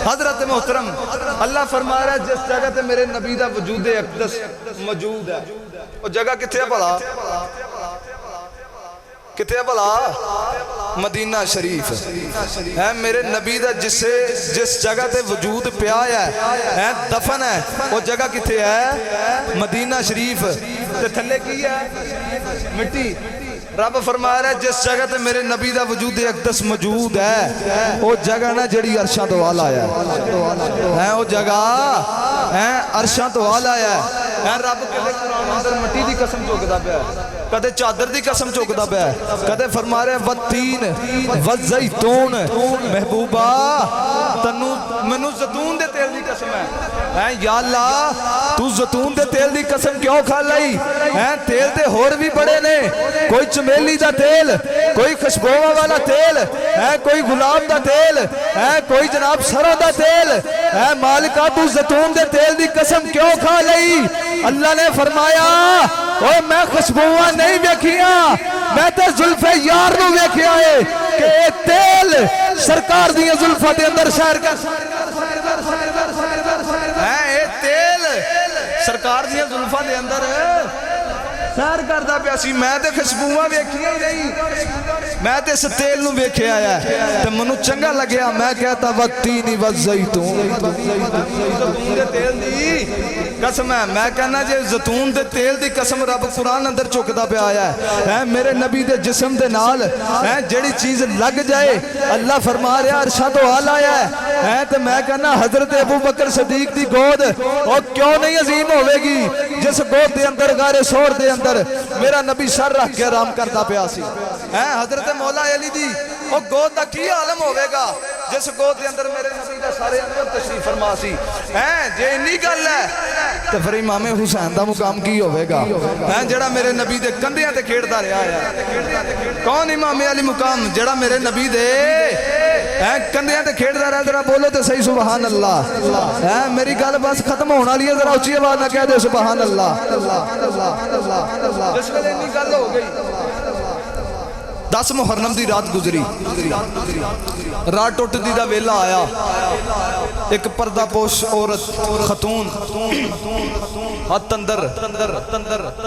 हजरत मोहतरम अल्लाह फरमा रहा है जिस जगह ते मेरे नबी दा वजूद अक़दस मौजूद है वो जगह किथे है भला किथे है भला मदीना शरीफ है मेरे नबी दा जिस जगह ते वजूद पिया है दफन है वो जगह किथे है मदीना शरीफ ते थल्ले की है मिट्टी रब फरमा रहा है जिस जगह ते मेरे नबी दा वजूद अक़दस मौजूद है वो जगह ना जड़ी अरशा तो वाला है वो जगह है अरशा तो वाला है रब कदे कुरान अंदर मिट्टी दी कसम चुकदा पिया कदे चादर दी कसम चुकदा पिया कदे फरमा रहा है वत्तीन वज़ैतून महबूबा तन्नू मैनू ज़ैतून दे तेल दी कसम है या अल्लाह तू ज़ैतून दे तेल दी कसम क्यों खा लई है तेल ते होर भी बड़े ने कोई चमेली दा तेल कोई खुशबुओं वाला तेल है कोई गुलाब दा तेल है कोई जनाब सरों दा तेल है मालिका तू ज़ैतून दे तेल दी कसम क्यों खा लई अल्लाह ने फरमाया ओए मैं खुशबुआं नहीं वेखिया मैं तो जुल्फे यार नू वेखिया है कि तेल सरकार दी जुल्फा दे अंदर सैर कर है ये तेल सरकार दी जुल्फा दे अंदर सैर करदा पिया सी मैं ते खुशबुआं वेखिया ही नहीं मैं ते इस तेल नू वेखिया है ते मैनू चंगा लग्या मैं कहता वत्ती नी वज़ैतून दे तेल दी कसम है मैं कहना जे ज़ैतून दे तेल दी कसम रब कुरान अंदर चुकदा पिया है मेरे नबी दे जिस्म दे नाल है जेड़ी चीज लग जाए अल्लाह फरमा रहा अरशा तो आला है ते मैं कहना हजरत अबू बकर सदीक दी गोद और क्यों नहीं अजीम होवेगी जिस गोद दे अंदर गारे शोर दे अंदर मेरा नबी सर रख के आराम करता पिया सी है हजरत मौला अली दी वो गोद दा की आलम होवेगा जिस गोद दे अंदर मेरे नबी दा सारे अंदर तशरीफ फरमा सी है जे इन्नी गल है तो फिर इमामे हुसैन दा मुकाम की होवेगा है जेड़ा मेरे नबी दे कंधियां ते खेड़दा रहा है कौन इमामे अली मुकाम जेड़ा मेरे नबी दे है कंधियां ते खेड़दा रहा जरा बोलो तो सही सुभान अल्लाह है मेरी गल बस खत्म होने वाली है जरा उच्ची आवाज ना कह दे सुभान अल्लाह जिस वेले इन्नी गल हो गई 10 मुहर्रम दी रात गुजरी रात टुटदी दा वेला आया एक पर्दापोश औरत खतून हाथ अंदर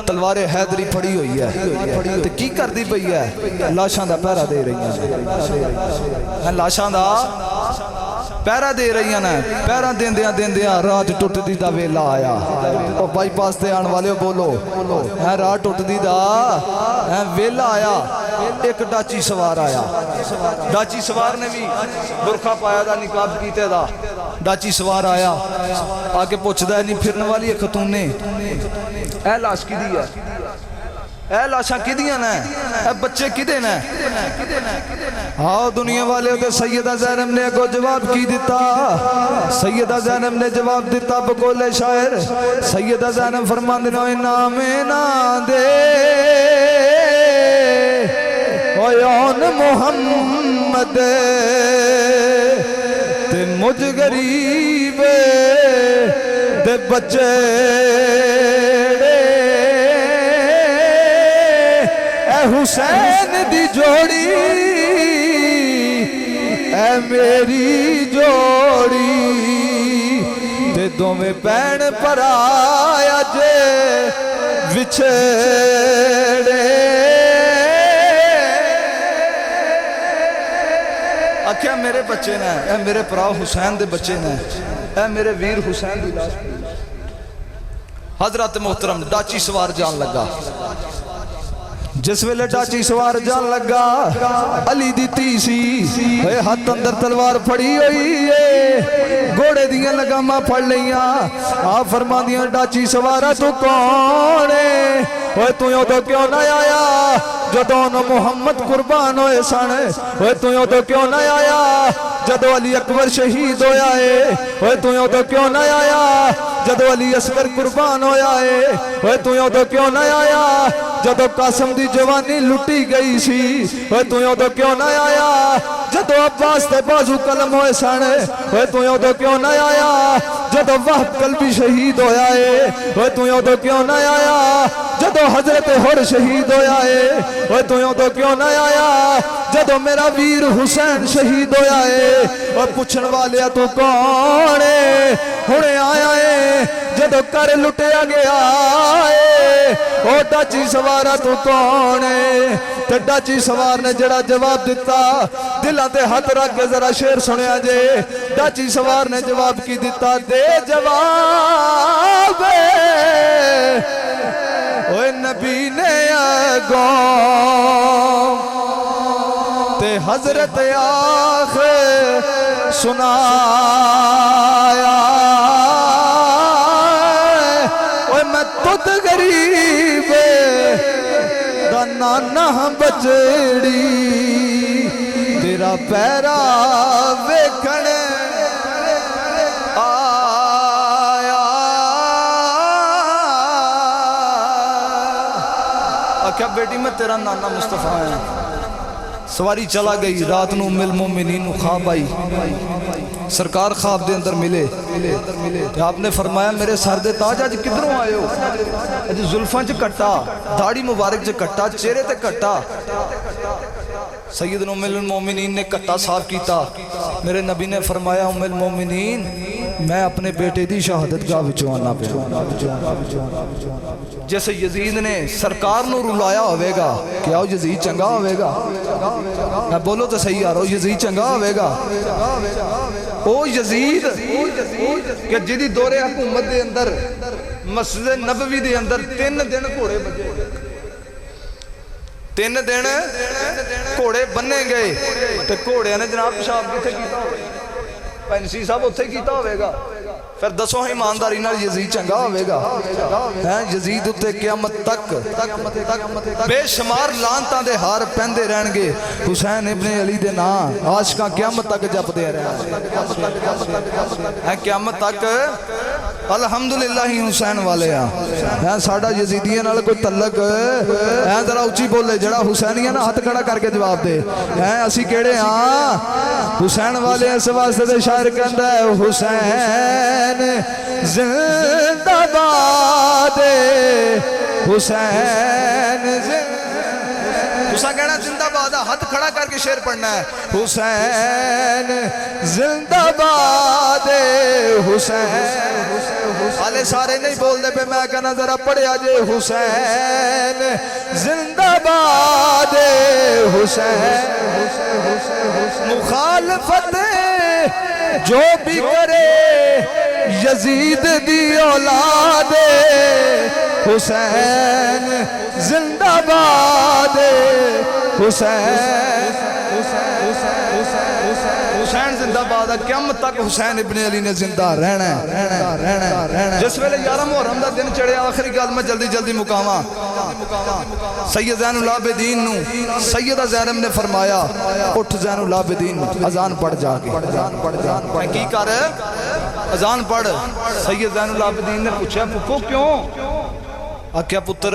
तलवारे हैदरी फड़ी हुई है ते की करदी पई है लाशां दा पहरा दे रही है लाशां दा पहरा दे रही ने पहरा देंदियां रात टुटदी दा वेला आया ओ बाईपास ते आने वाले बोलो है रात टुटदी दा है वेला आया एक डाची सवार आया डाची सवार ने भी बुरखा पाया दा निकाब कीते दा डाची सवार आया आके पुछदा नहीं फिरन वाली है खतूने ए लाश किदी है ए लाशा किदियां ने ए बच्चे किदे ने हाँ दुनिया वाले तो सैयदा ज़ैनब ने अगो जवाब की दिता सैयदा ज़ैनब ने जवाब दिता बकोले शायर सैयदा ज़ैनब फरमांदे ने नामे ना दे ओन मोहम्मद ते मुझ गरीब दे बच्चे हुसैन दी जोड़ी ऐ मेरी जोड़ी ते दोवें भैन भरा अजे विछड़े आख्या मेरे बच्चे ने ऐ मेरे भरा हुसैन दे बच्चे ने ऐ मेरे वीर हुसैन दी लाश हजरत मोहतरम डाची सवार जान लगा जिस वेले डाची सवार जान लगा अली दी धी सी हाथ अंदर तलवार फड़ी हुई है घोड़े दियां लगामा फड़ लिया आ फरमांदियां डाची सवारा तू कौन है तू उदो क्यों ना आया जदों मुहम्मद कुर्बान होए सन तू उदो क्यों ना आया जदों अली अकबर शहीद होया है तू उदो क्यों ना आया जदों अली असगर कुर्बान होया है ओए तू उदों क्यों ना आया जदों कासम दी जवानी लुटी गई सी ओए तू उदों क्यों ना आया जदों अब्बास दे बाजू कलम होए सन ओए तू उदों क्यों ना आया जदों वहब कल्बी शहीद होया है ओए तू उदों क्यों ना आया जदों हजरत हुर शहीद होया है ओए तू उदों क्यों ना आया जदों मेरा वीर हुसैन शहीद होया है और पुछण वाले तू कौन है हुणे आया है जदों कर लुटिया गया है ओ डाची सवारा तू कौन है ते डाची सवार ने जड़ा जवाब दिता दिलां ते हाथ रख के जरा शेर सुनिया जे डाची सवार ने जवाब की दिता दे जवाब ओए नबी ने अगो ते हजरत आखिर सुनाया ओए मैं तुद गरीब दा नाना बचड़ी तेरा पैरा वेखण आया आख्या बेटी मैं तेरा नाना मुस्तफा है सवारी चला गई रात नूं उम्मुल मोमिनीन नूं ख्वाब आई सरकार ख्वाब दे अंदर मिले आपने फरमाया मेरे सर दे ताज अज किधरों आए हो अज जुल्फां च कट्टा दाढ़ी मुबारक च कट्टा चेहरे ते कट्टा सैयद उम्मुल मोमिनीन ने कट्टा साफ किया मेरे नबी ने फरमाया उम्मुल मोमिनीन मैं अपने बेटे दी शहादत गाह विचों आना पिया जैसे यजीद ने सरकार नूं रुलाया होवेगा क्या वो यजीद चंगा होवेगा मैं बोलो तो सही यारो यजीद चंगा होवेगा ओ यजीद कि जिहदी दौरे हुकूमत दे अंदर मस्जिद नबवी दे अंदर 3 दिन घोड़े बजे 3 दिन घोड़े बन्ने गए ते घोड़िया ने जनाब पेशाब किथे कीता पैंसी साहब उत्थे कीता होवेगा फिर दसो ईमानदारी नाल यजीद चंगा होवेगा है यजीद उत्ते क़यामत तक बेशुमार लानतां दे हार पैंदे रहणगे हुसैन इब्ने अली दे नाम आशिकां क़यामत तक जपदे रहणगे है क़यामत तक अल्हम्दुलिल्लाह ही हुसैन वाले हैं साडा यजीदियां नाल कोई तल्लक है जरा उच्ची बोले जड़ा हुसैनिया ना हाथ खड़ा करके जवाब दे हैं असी केड़े हाँ हुसैन वाले इस वास्ते दे शायर कहंदा है हुसैन जिंदाबाद हुसैन तुसा कहना जिंदाबाद हाथ खड़ा करके शेर पढ़ना है हुसैन जिंदाबाद हुसैन हाले सारे नहीं बोलते पे मैं कहना जरा पढ़िया जे हुसैन जिंदाबाद हुसैन मुखालफत जो भी करे यजीद दी औलाद हुसैन जिंदाबाद हुसैन हुसैन जिंदाबाद क़यामत तक हुसैन इब्ने अली ने जिंदा रहना जिस वेले 11 मुहर्रम दा दिन चढ़िया आखिरी गल मैं जल्दी जल्दी मुकावा सैयद ज़ैनुल आबिदीन नूं सैयदा ज़ैनब ने फरमाया उठ ज़ैनुल आबिदीन अजान पढ़ जाके की कर अजान पढ़ सैयद ज़ैनुल आबिदीन ने पूछा पुप्पो क्यों आख्या पुत्र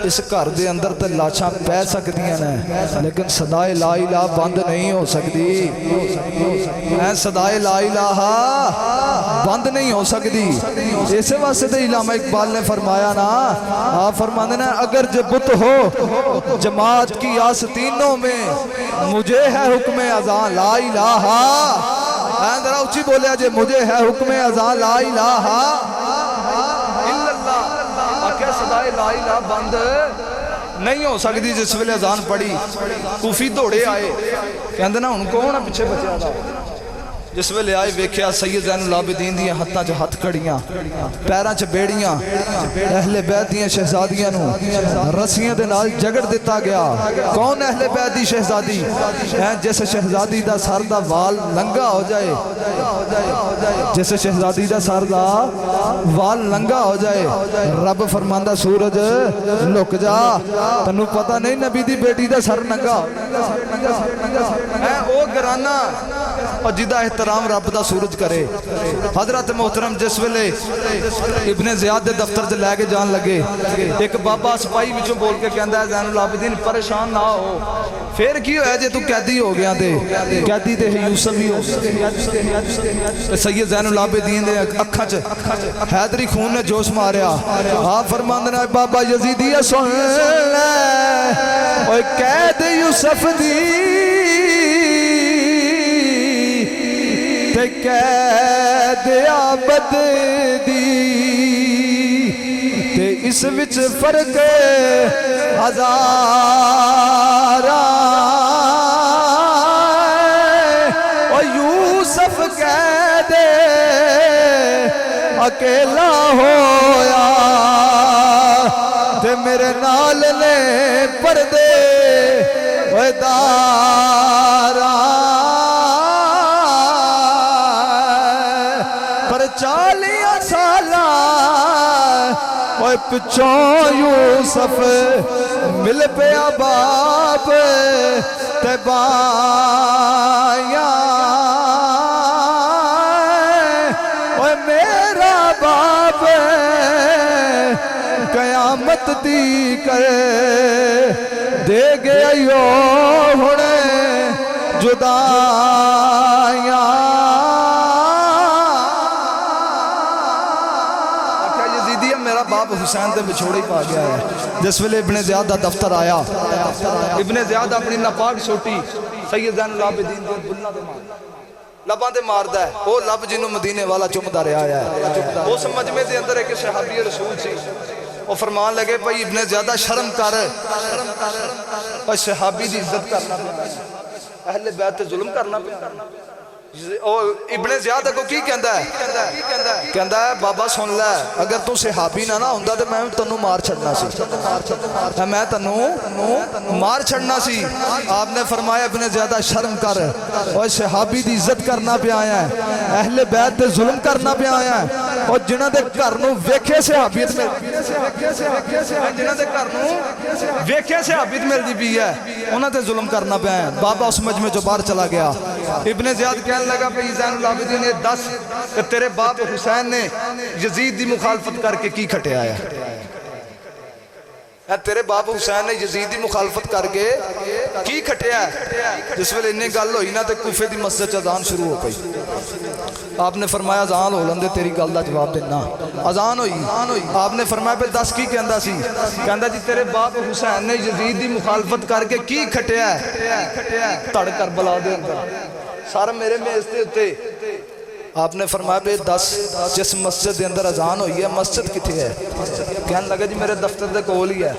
इस घर दे अंदर तो लाशां पै सकदियां ने लेकिन सदाए ला इलाहा बंद नहीं हो सकती सदाए ला इलाहा बंद नहीं हो सकती इस वास्ते तो इलामा इकबाल ने फरमाया ना आप फरमाते ना अगर जो बुत हो जमात की आस्तीनों में मुझे है हुक्म अज़ान ला इलाहा जरा ऊंची बोलिया जे मुझे है हुक्म अज़ान ला इलाहा सदाए ला इलाहा बंद नहीं हो सकती जिस वेले अजान पढ़ी कूफी दौड़े आए कहते ना हुण कौन है पिछे बचा दा जिस वेले आए वेख्या सैयद ज़ैनुल आबिदीन दियां हत्थां च हथ खड़ियां पैरां च बेड़ियां अहले बैत दियां शहजादियां नूं रस्सियां दे नाल जगड़ दिता गया कौन अहले बैत दी शहजादी है जिस शहजादी दा सर दा वाल लंगा हो जाए जिस शहजादी दा सर दा वाल लंगा हो जाए रब फरमांदा सूरज लुक जा तन्नू पता नहीं नबी दी बेटी दा सर नंगा है ओ घराना और जिदा एहतराम रब दा सूरज करे। हजरत मोहतरम जिस वेले इब्ने ज़ियाद दे दफ्तर च लैके जान लगे, एक बाबा सिपाही विचों बोल के कहता है ज़ैनुल आबिदीन परेशान ना हो, फिर की होया जे तू कैदी हो गया ते कैदी ते यूसुफ ही हो गया। सैयद ज़ैनुल आबिदीन दे अखां च हैदरी खून ने जोश मारिया। आप फरमांदे ने बाबा यजीदी सुन ले ओए कैद यूसुफ दी ते कैद आबद दी ते इस विच फर्क हज़ारा। ओ यूसुफ कैद अकेला होया ते मेरे नाल ने पर्दे दारा। पर 40 साला पिछों यूसुफ मिल पिया बाप ते बाया। मेरा बाप कयामत दी करे दे गया हुणे जुदाया। मेरा बाप हुसैन के विछोड़े पा गया है। जिस वेले इब्ने ज़ियाद का दफ्तर आया, इब्ने ज़ियाद अपनी नापाक छोटी सैयद ज़ैनुल आबिदीन दे बुल्लां दे लबां ते मारदा है। वो लब जिन्हों मदीने वाला चुमदा रहा है। उस मजमे के अंदर एक सहाबी रसूल सी, वो फरमान लगे भाई इब्ने ज़ियाद शर्म कर, और सहाबी की इज्जत करना पिया, अहले बैत ते जुल्म करना पिया। इब्ने ज़ियाद को की कहता है, कहता है बाबा सुन लै, अगर तू सहाबी ना होंदा तो मैं तेनों मार छड़ना सी, मैं तेनों मार छड़ना सी। आपने फरमाया इब्ने ज़ियाद शर्म कर, और सहाबी की इज्जत करना पिया है, अहले बैत ते जुल्म करना पिया है, और जिन्हां दे घर नूं वेखे सहाबियत जिन्हां दे घर नूं वेखे सहाबियत मिलदी पई है, उन्हां ते जुल्म करना पिया है। बाबा उस मजमे चों बाहर चला गया। इब्ने ज़ियाद कहने लगा भाई ज़ैनुल आबिदीन ने दस तेरे बाप हुसैन ने यजीद की मुखालफत करके की खटिया है? तेरे बाप हुसैन ने यजीद की मुखालफत करके की खटिया है? जिस वेले इन्नी गल होई ना तो कूफे की मस्जिद च अजान शुरू हो गई। आपने फरमाया अजान हो लंदे तेरी गल का जवाब देना। अजान हुई, आपने फरमाया पे दस की कहंदा सी? कहंदा जी तेरे बाप हुसैन ने यजीद की मुखालफत करके की खटिया है? धड़ करबला दे अंदर सारा मेरे मेज के उत्ते। आपने फरमाया बे दस जिस मस्जिद के अंदर अजान हुई है मस्जिद किथे है? कहने लगा जी मेरे दफ्तर के कोल ही है।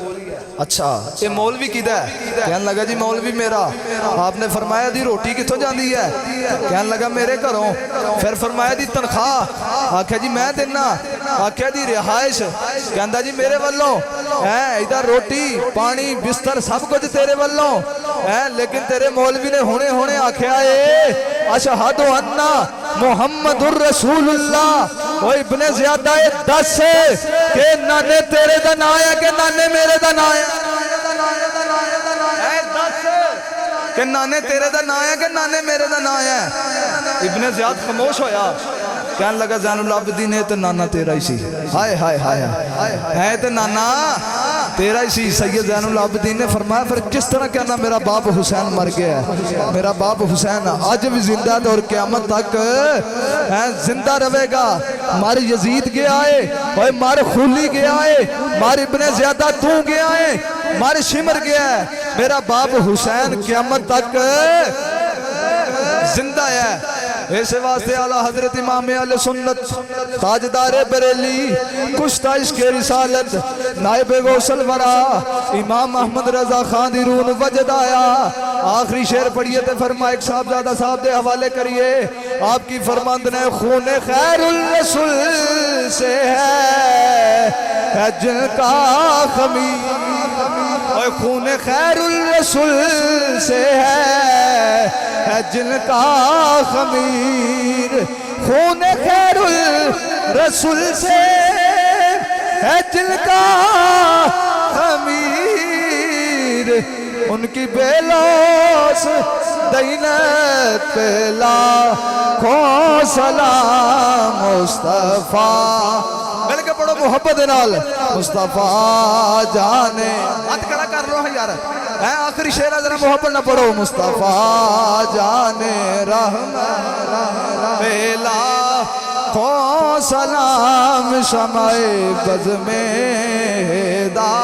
अच्छा ये मौलवी किदा है? कहने लगा जी मौलवी मेरा। आपने फरमाया दी रोटी कितों जाती है? कहने लगा मेरे घरों। फिर फरमाया दी तनख्वाह? आख्या जी मैं देना। आख्या जी रिहाइश? कहता जी मेरे वालों है, इधर रोटी पानी बिस्तर सब कुछ तेरे वालों है। लेकिन तेरे मौलवी ने हुणे हुणे आख्या है अशहदु अन्ना मुहम्मदुर रसूलुल्लाह। वो इब्ने ज़ियाद दस के नाने तेरे दा नाम है कि नाने मेरे दा नाम है? कि नाने तेरे दा नाम है कि नाने मेरे दा नाम है? इब्ने ज़ियाद खामोश होया। कहने लगा ज़ैनुल आबिदीन ने तो नाना तेरा ही सी। हाय हाय हाय है तो नाना तेरा ही सी। सैयद ज़ैनुल आबिदीन ने फरमाया फिर किस तरह कहना मेरा बाप हुसैन मर गया है? मेरा बाप हुसैन आज भी जिंदा है और क़यामत तक है जिंदा रहेगा। मार यजीद गया है, और मार खुली गया है, मार इब्ने ज़ियाद तू गया है, मार शिमर गया है। मेरा बाप हुसैन क़यामत तक जिंदा है। इस वास्ते आला हजरत इमाम अहले सुन्नत ताजदार बरेली कुश्ता इश्क़े रिसालत नायब गौसल वरा इमाम अहमद रजा खान दी रूह वजद आया। आखिरी शेर पढ़िए तो फरमाए साहबजादा साहब दे हवाले करिए। आपकी फरमांद ने खून खैरुल रसूल से है जिनका खमीर, और खून खैरुल रसूल से है जिनका खमीर। खून खैरुल रसूल से है जिनका खमीर। उनकी बेलोस दीनत पेला खो सलाम मुस्तफा। मिल के पढ़ो मोहब्बत नाल मुस्तफा जाने। हाथ खड़ा कर लो यार, है आखिरी शेर है, जरा मोहब्बत ना पढ़ो। मुस्तफा जाने रहमत पेला खो सलाम शमाए बज़ में दा।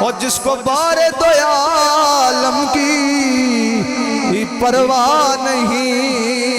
और जिसको बारे दो आलम की परवाह नहीं,